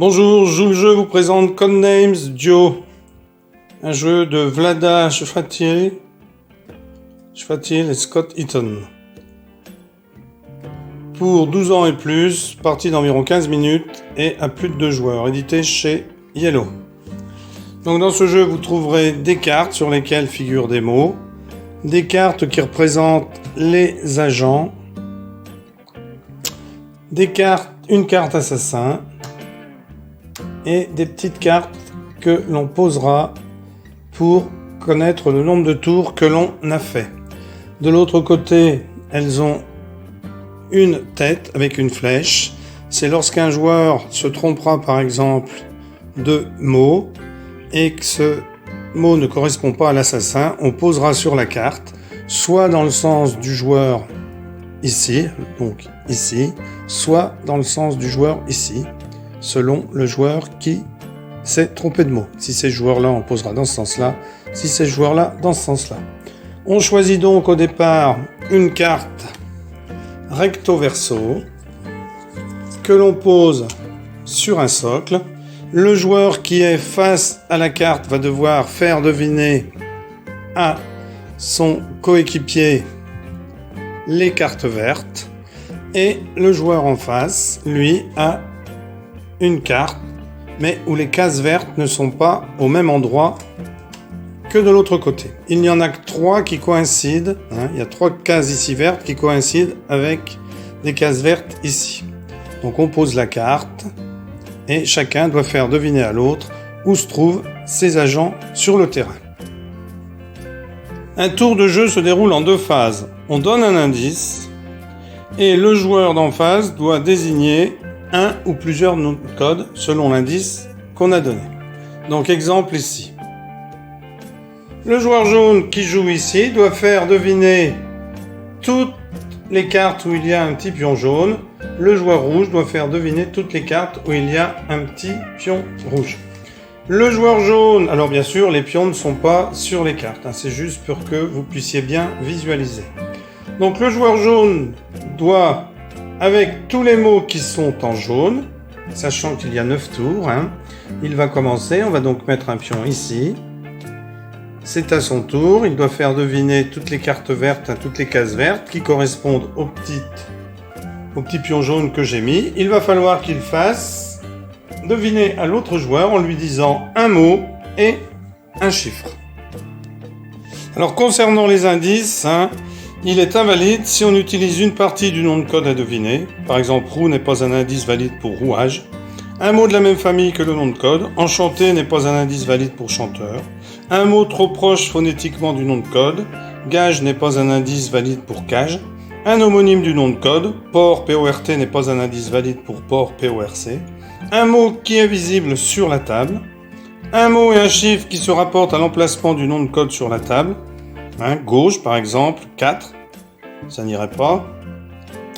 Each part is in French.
Bonjour, Joue le jeu vous présente Codenames Duo, un jeu de Vlada Chvátil et Scott Eaton. Pour 12 ans et plus, partie d'environ 15 minutes et à plus de 2 joueurs, édité chez Yellow. Donc dans ce jeu, vous trouverez des cartes sur lesquelles figurent des mots, des cartes qui représentent les agents, une carte assassin, et des petites cartes que l'on posera pour connaître le nombre de tours que l'on a fait. De l'autre côté, elles ont une tête avec une flèche. C'est lorsqu'un joueur se trompera par exemple de mot et que ce mot ne correspond pas à l'assassin, on posera sur la carte, soit dans le sens du joueur ici, donc ici, soit dans le sens du joueur ici, selon le joueur qui s'est trompé de mot. Si c'est ce joueur-là, on posera dans ce sens-là. Si c'est ce joueur-là, dans ce sens-là. On choisit donc au départ une carte recto-verso que l'on pose sur un socle. Le joueur qui est face à la carte va devoir faire deviner à son coéquipier les cartes vertes. Et le joueur en face, lui, a une carte, mais où les cases vertes ne sont pas au même endroit que de l'autre côté. Il n'y en a que 3 qui coïncident. Il y a 3 cases ici vertes qui coïncident avec des cases vertes ici. Donc on pose la carte et chacun doit faire deviner à l'autre où se trouvent ses agents sur le terrain. Un tour de jeu se déroule en 2 phases. On donne un indice et le joueur d'en face doit désigner un ou plusieurs noms de code selon l'indice qu'on a donné. Donc exemple ici. Le joueur jaune qui joue ici doit faire deviner toutes les cartes où il y a un petit pion jaune. Le joueur rouge doit faire deviner toutes les cartes où il y a un petit pion rouge. Le joueur jaune, alors bien sûr les pions ne sont pas sur les cartes, c'est juste pour que vous puissiez bien visualiser. Donc le joueur jaune doit, avec tous les mots qui sont en jaune, sachant qu'il y a 9 tours, il va commencer. On va donc mettre un pion ici. C'est à son tour. Il doit faire deviner toutes les cartes vertes, toutes les cases vertes qui correspondent aux petits pions jaunes que j'ai mis. Il va falloir qu'il fasse deviner à l'autre joueur en lui disant un mot et un chiffre. Alors concernant les indices, il est invalide si on utilise une partie du nom de code à deviner. Par exemple, roux n'est pas un indice valide pour rouage. Un mot de la même famille que le nom de code. Enchanté n'est pas un indice valide pour chanteur. Un mot trop proche phonétiquement du nom de code. Gage n'est pas un indice valide pour cage. Un homonyme du nom de code. Port, P-O-R-T, n'est pas un indice valide pour port, P-O-R-C. Un mot qui est visible sur la table. Un mot et un chiffre qui se rapportent à l'emplacement du nom de code sur la table. Gauche par exemple, 4, ça n'irait pas.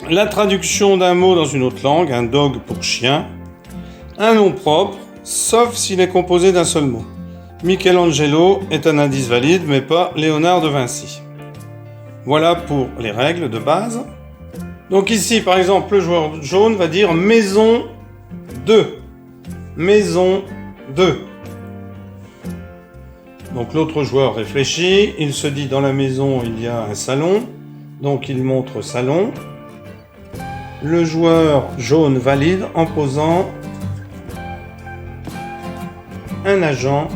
La traduction d'un mot dans une autre langue, un dog pour chien. Un nom propre, sauf s'il est composé d'un seul mot. Michelangelo est un indice valide, mais pas Léonard de Vinci. Voilà pour les règles de base. Donc ici, par exemple, le joueur jaune va dire maison 2. Maison 2. Donc l'autre joueur réfléchit, il se dit dans la maison il y a un salon, donc il montre salon. Le joueur jaune valide en posant un agent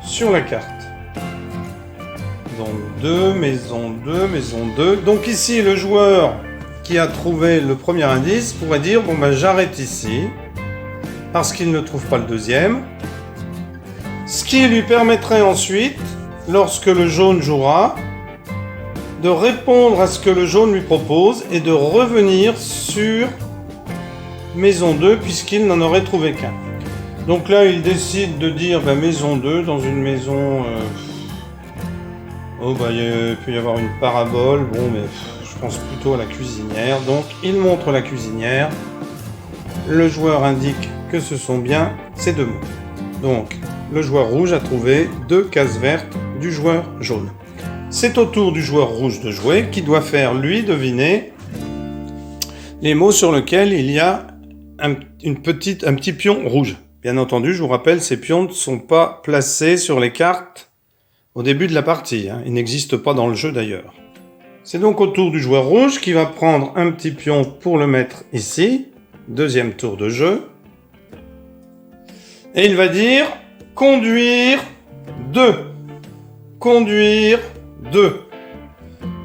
sur la carte. Donc 2, maison 2, maison 2. Donc ici le joueur qui a trouvé le premier indice pourrait dire bon ben j'arrête ici parce qu'il ne trouve pas le deuxième. Ce qui lui permettrait ensuite, lorsque le jaune jouera, de répondre à ce que le jaune lui propose et de revenir sur maison 2 puisqu'il n'en aurait trouvé qu'un. Donc là, il décide de dire maison 2 dans une maison... il peut y avoir une parabole, je pense plutôt à la cuisinière. Donc il montre la cuisinière. Le joueur indique que ce sont bien ces 2 mots. Donc, le joueur rouge a trouvé 2 cases vertes du joueur jaune. C'est au tour du joueur rouge de jouer qui doit faire, lui, deviner les mots sur lesquels il y a un petit pion rouge. Bien entendu, je vous rappelle, ces pions ne sont pas placés sur les cartes au début de la partie. Ils n'existent pas dans le jeu d'ailleurs. C'est donc au tour du joueur rouge qui va prendre un petit pion pour le mettre ici. Deuxième tour de jeu. Et il va dire conduire 2. Conduire 2.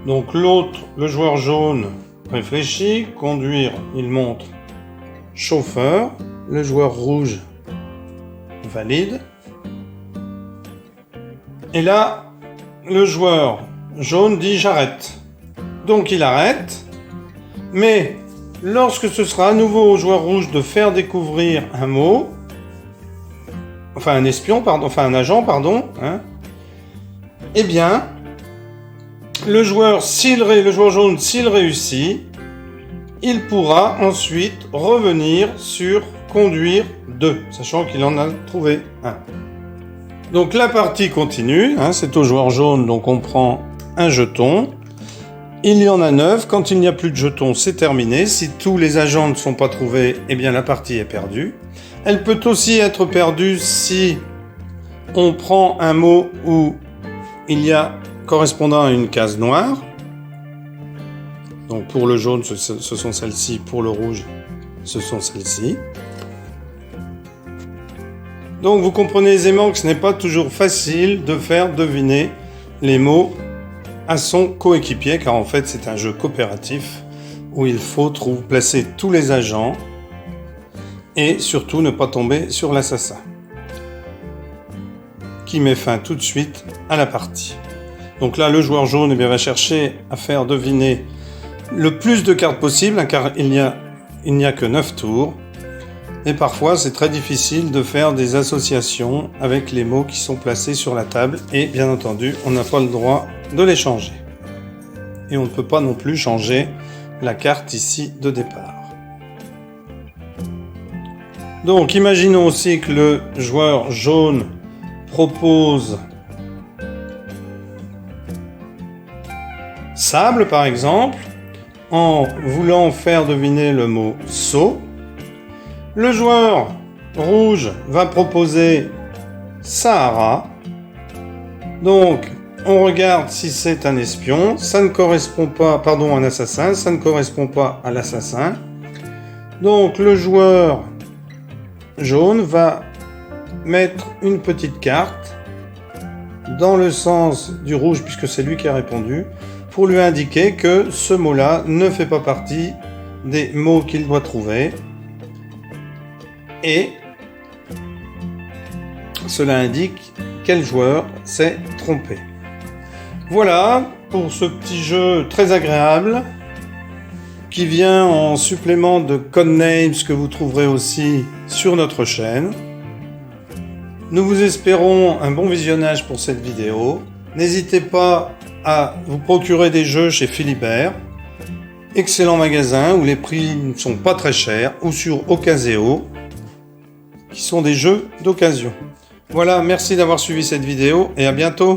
Donc l'autre, le joueur jaune, réfléchit. Conduire, il montre chauffeur. Le joueur rouge valide. Et là, le joueur jaune dit j'arrête. Donc il arrête. Mais lorsque ce sera à nouveau au joueur rouge de faire découvrir un mot, enfin un espion, pardon, enfin un agent, pardon, eh bien, le joueur jaune, s'il réussit, il pourra ensuite revenir sur conduire 2, sachant qu'il en a trouvé un. Donc la partie continue, c'est au joueur jaune, donc on prend un jeton. Il y en a 9, quand il n'y a plus de jetons, c'est terminé. Si tous les agents ne sont pas trouvés, eh bien la partie est perdue. Elle peut aussi être perdue si on prend un mot où il y a correspondant à une case noire. Donc pour le jaune, ce sont celles-ci, pour le rouge, ce sont celles-ci. Donc vous comprenez aisément que ce n'est pas toujours facile de faire deviner les mots à son coéquipier, car en fait c'est un jeu coopératif où il faut placer tous les agents et surtout ne pas tomber sur l'assassin qui met fin tout de suite à la partie. Donc là le joueur jaune va chercher à faire deviner le plus de cartes possible, car il n'y a que 9 tours. Et parfois, c'est très difficile de faire des associations avec les mots qui sont placés sur la table. Et bien entendu, on n'a pas le droit de les changer. Et on ne peut pas non plus changer la carte ici de départ. Donc, imaginons aussi que le joueur jaune propose sable, par exemple, en voulant faire deviner le mot seau. Le joueur rouge va proposer Sahara. Donc, on regarde si c'est un espion. Ça ne correspond pas, pardon, un assassin. Ça ne correspond pas à l'assassin. Donc, le joueur jaune va mettre une petite carte dans le sens du rouge, puisque c'est lui qui a répondu, pour lui indiquer que ce mot-là ne fait pas partie des mots qu'il doit trouver. Et cela indique quel joueur s'est trompé. Voilà pour ce petit jeu très agréable qui vient en supplément de Codenames que vous trouverez aussi sur notre chaîne. Nous vous espérons un bon visionnage pour cette vidéo. N'hésitez pas à vous procurer des jeux chez Philibert, excellent magasin où les prix ne sont pas très chers, ou sur Ocaseo, qui sont des jeux d'occasion. Voilà, merci d'avoir suivi cette vidéo et à bientôt.